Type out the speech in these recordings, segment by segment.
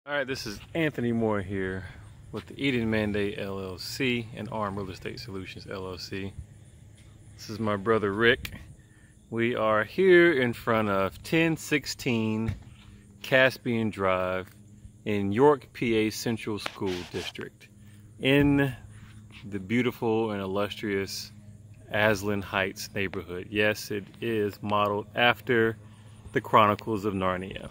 All right, this is Anthony Moore here with the Eden Mandate LLC and Arm Real Estate Solutions LLC. This is my brother Rick. We are here in front of 1016 Caspian Drive in York, PA Central School District in the beautiful and illustrious Aslan Heights neighborhood. Yes, it is modeled after the Chronicles of Narnia.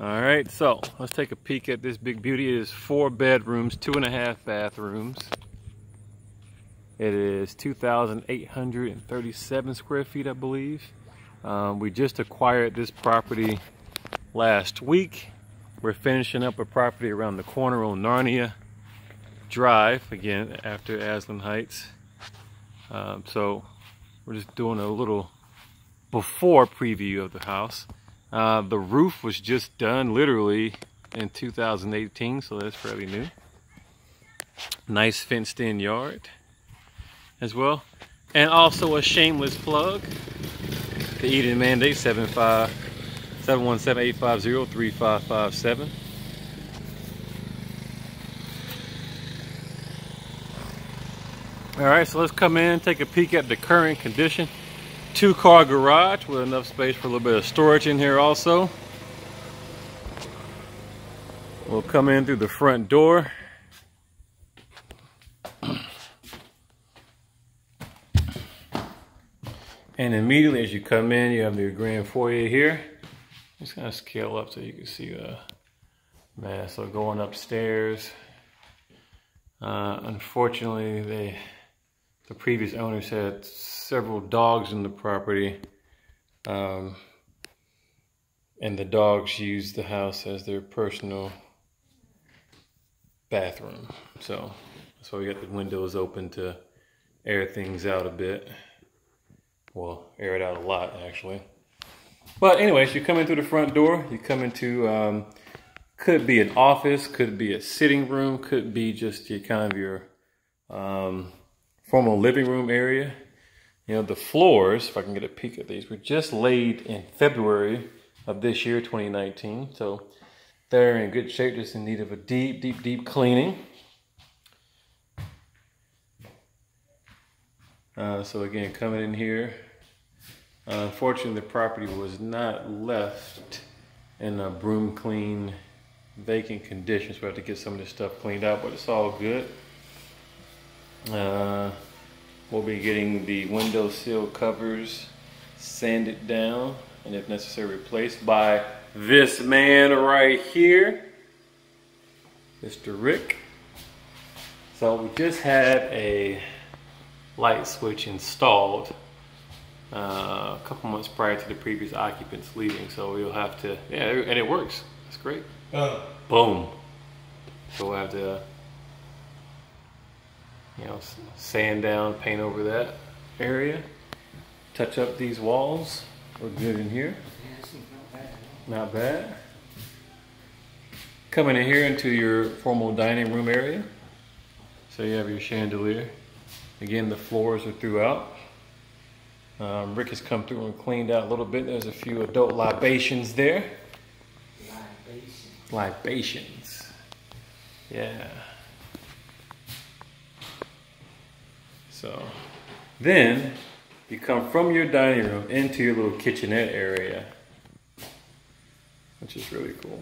All right, so let's take a peek at this big beauty. It is 4 bedrooms, 2.5 bathrooms. It is 2,837 square feet, I believe. We just acquired this property last week. We're finishing up a property around the corner on Narnia Drive, again, after Aslan Heights. So we're just doing a little before preview of the house. The roof was just done literally in 2018, so that's fairly new. Nice fenced in yard as well. And also a shameless plug. The Eden Mandate 717-850-3557. All right, so let's come in, take a peek at the current condition. 2-car garage with enough space for a little bit of storage in here also. We'll come in through the front door. And immediately as you come in, you have the grand foyer here. Just kind of scale up so you can see the mass. So going upstairs. Unfortunately, the previous owners had several dogs in the property, and the dogs used the house as their personal bathroom. So that's why we got the windows open to air things out a bit. Well, air it out a lot actually. But anyways, you come in through the front door, you come into, could be an office, could be a sitting room, could be just your kind of your formal living room area. You know, the floors, if I can get a peek at these, were just laid in February of this year, 2019. So they're in good shape, just in need of a deep cleaning. So again, coming in here, unfortunately the property was not left in a broom clean, vacant condition. So we have to get some of this stuff cleaned out, but it's all good. We'll be getting the windowsill covers sanded down and if necessary replaced by this man right here, Mr. Rick. So we just had a light switch installed a couple months prior to the previous occupants leaving, so we'll have to, yeah, and it works. It's great. Boom. So we'll have to, you know, sand down, paint over that area, touch up these walls. We're good in here. Not bad. Coming in here into your formal dining room area. So you have your chandelier. Again, the floors are throughout. Rick has come through and cleaned out a little bit. There's a few adult libations there. Libations. Yeah. So then you come from your dining room into your little kitchenette area, which is really cool.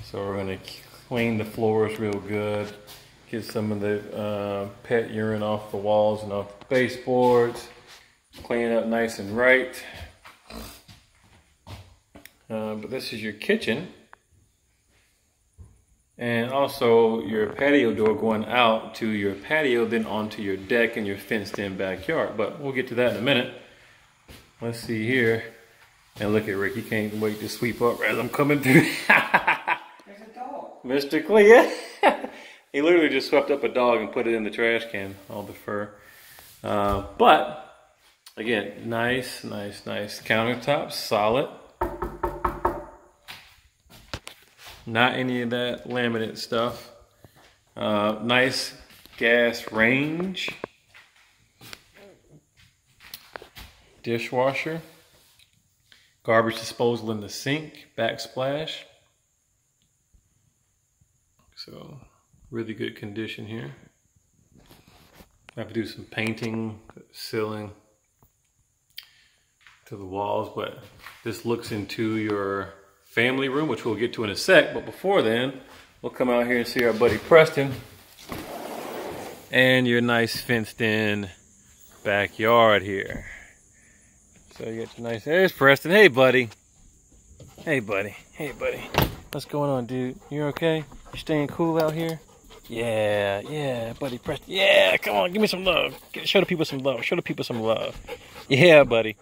So we're going to clean the floors real good, get some of the pet urine off the walls and off the baseboards, clean it up nice and right. But this is your kitchen. And also your patio door going out to your patio, then onto your deck and your fenced in backyard. But we'll get to that in a minute. Let's see here. And look at Rick, he can't wait to sweep up as I'm coming through. There's a dog. Mr. Clea. He literally just swept up a dog and put it in the trash can, all the fur. But again, nice countertops, solid. Not any of that laminate stuff. Nice gas range. Dishwasher. Garbage disposal in the sink, backsplash. So really good condition here. I have to do some painting, ceiling to the walls, but this looks into your family room, which we'll get to in a sec. But before then, we'll come out here and see our buddy Preston and your nice fenced in backyard here. So you got your nice, there's Preston. Hey buddy. Hey buddy. Hey buddy. What's going on, dude? You okay? You staying cool out here? Yeah, buddy Preston. Yeah, come on, give me some love. Show the people some love. Show the people some love. Yeah, buddy.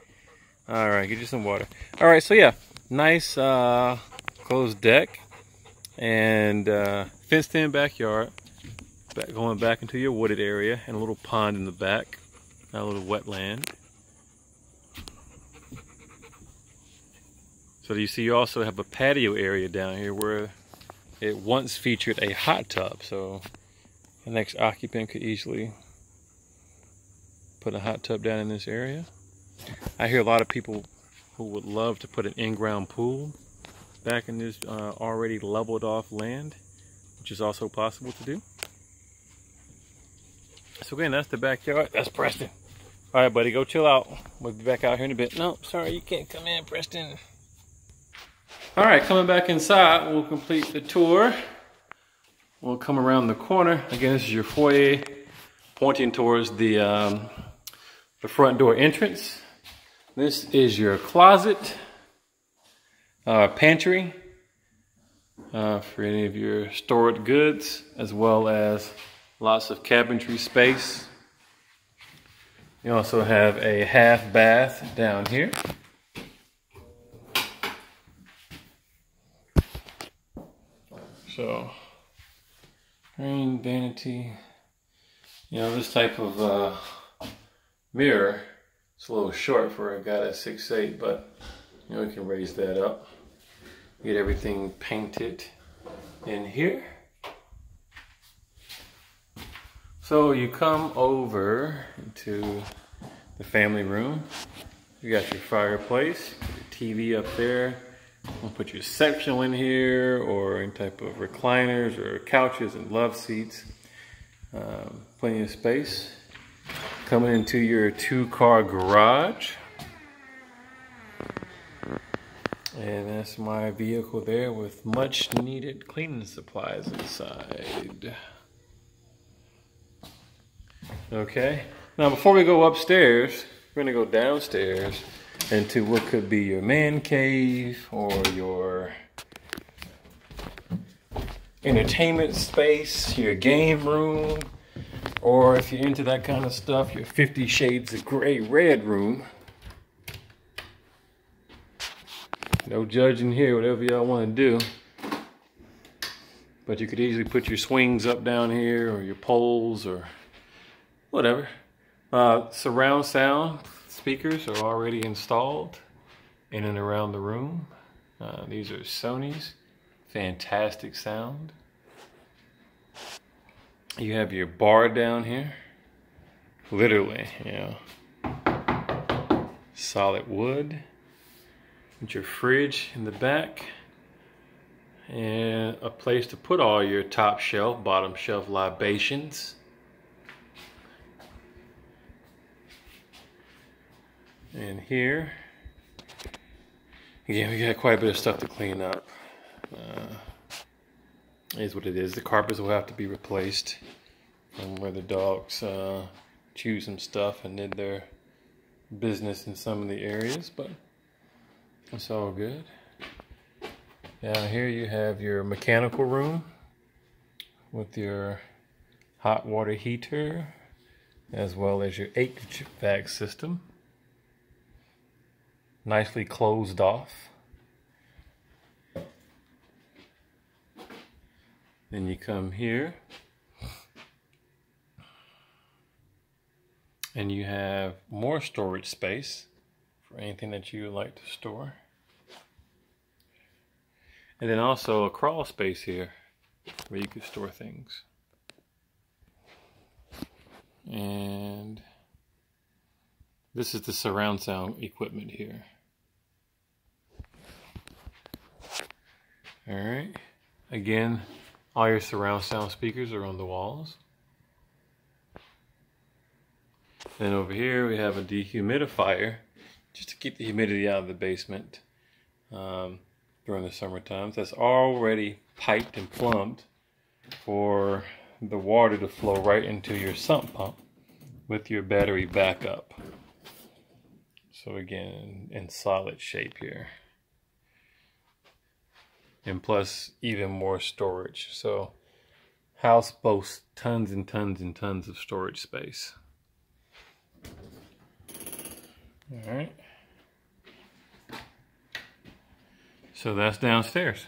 All right, get you some water. All right, so yeah, nice closed deck and fenced in backyard. Going back into your wooded area and a little pond in the back, a little wetland. So you see, you also have a patio area down here where it once featured a hot tub. So the next occupant could easily put a hot tub down in this area. I hear a lot of people who would love to put an in-ground pool back in this already leveled off land, which is also possible to do. So again, that's the backyard. That's Preston. All right, buddy, go chill out. We'll be back out here in a bit. No, sorry, you can't come in, Preston. All right, coming back inside, we'll complete the tour. We'll come around the corner. Again, this is your foyer, pointing towards the front door entrance. This is your closet, pantry for any of your stored goods, as well as lots of cabinetry space. You also have a half bath down here. So, rain, vanity, you know, this type of mirror, it's a little short for a guy that's 6'8", but you know, we can raise that up. Get everything painted in here. So you come over to the family room. You got your fireplace, your TV up there. We'll put your sectional in here, or any type of recliners or couches and love seats. Plenty of space. Coming into your 2-car garage. And that's my vehicle there with much needed cleaning supplies inside. Okay, now before we go upstairs, we're gonna go downstairs into what could be your man cave or your entertainment space, your game room, or if you're into that kind of stuff, your 50 Shades of Grey red room. No judging here, whatever y'all want to do. But you could easily put your swings up down here, or your poles, or whatever. Surround sound speakers are already installed in and around the room. These are Sony's. Fantastic sound. You have your bar down here. Literally, you know. Solid wood. With your fridge in the back. And a place to put all your top shelf, bottom shelf libations. And here, again, we got quite a bit of stuff to clean up. Is what it is. The carpets will have to be replaced from where the dogs chewed some stuff and did their business in some of the areas, but it's all good. Down here you have your mechanical room with your hot water heater, as well as your HVAC system. Nicely closed off. Then you come here and you have more storage space for anything that you would like to store. And then also a crawl space here where you could store things. And this is the surround sound equipment here. All right. Again, all your surround sound speakers are on the walls. Then over here we have a dehumidifier just to keep the humidity out of the basement during the summer times. That's already piped and plumbed for the water to flow right into your sump pump with your battery backup. So again, in solid shape here. And plus even more storage. So house boasts tons and tons and tons of storage space. All right. So that's downstairs.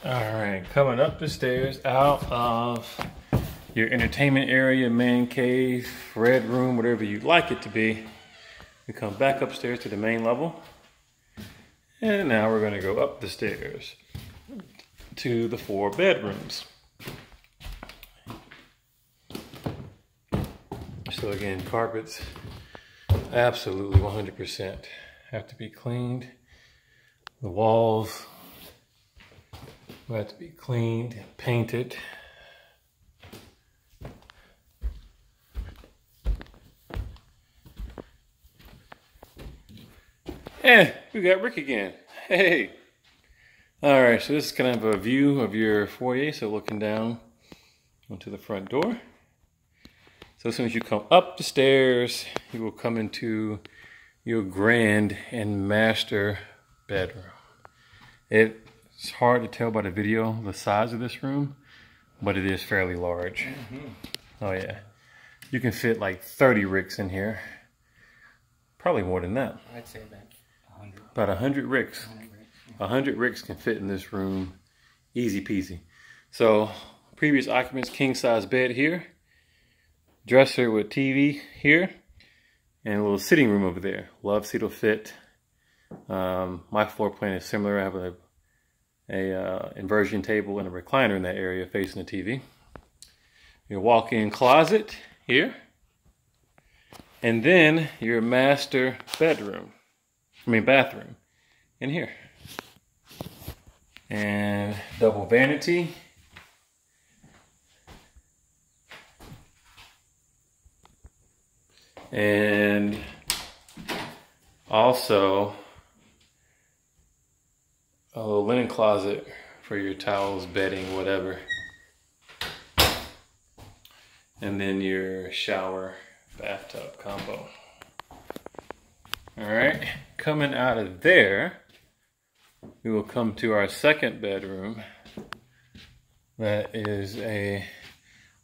All right, coming up the stairs out of your entertainment area, man cave, red room, whatever you'd like it to be. We come back upstairs to the main level. And now we're gonna go up the stairs to the 4 bedrooms. So again, carpets, absolutely 100% have to be cleaned. The walls will have to be cleaned, painted. And we got Rick again. Hey. All right, so this is kind of a view of your foyer. So looking down onto the front door. So as soon as you come up the stairs, you will come into your grand and master bedroom. It's hard to tell by the video the size of this room, but it is fairly large. Oh yeah. You can fit like 30 ricks in here. Probably more than that. I'd say about 100. About 100 ricks. 100 ricks. 100 ricks can fit in this room. Easy peasy. So previous occupants, king size bed here. Dresser with TV here. And a little sitting room over there. Love seat will fit. My floor plan is similar. I have a inversion table and a recliner in that area facing the TV. Your walk-in closet here. And then your master bathroom in here. And double vanity. And also a little linen closet for your towels, bedding, whatever. And then your shower, bathtub combo. All right, coming out of there, we will come to our second bedroom. That is a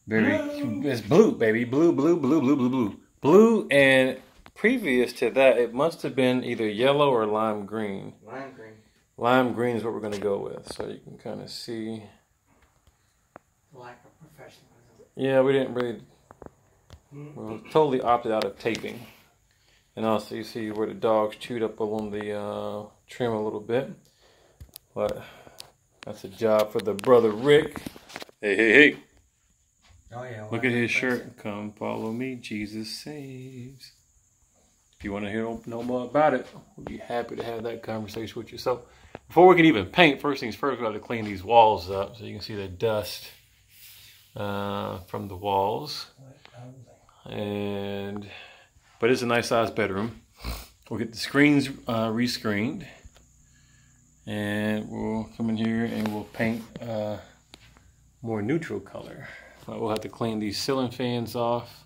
it's blue, baby, blue. Blue, and previous to that, it must have been either yellow or lime green. Lime green. Lime green is what we're going to go with, so you can kind of see. Lack of professionalism. Yeah, we didn't really, we totally opted out of taping. And also you see where the dogs chewed up along the trim a little bit. But that's a job for the brother Rick. Hey. Oh yeah. Look at his shirt. Come follow me, Jesus saves. If you want to know more about it, we'll be happy to have that conversation with you. So before we can even paint, first things first, we have to clean these walls up so you can see the dust from the walls. But it's a nice sized bedroom. We'll get the screens rescreened, and we'll come in here and we'll paint more neutral color. We'll have to clean these ceiling fans off.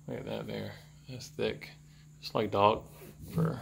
Look at that there. That's thick. It's like dog fur.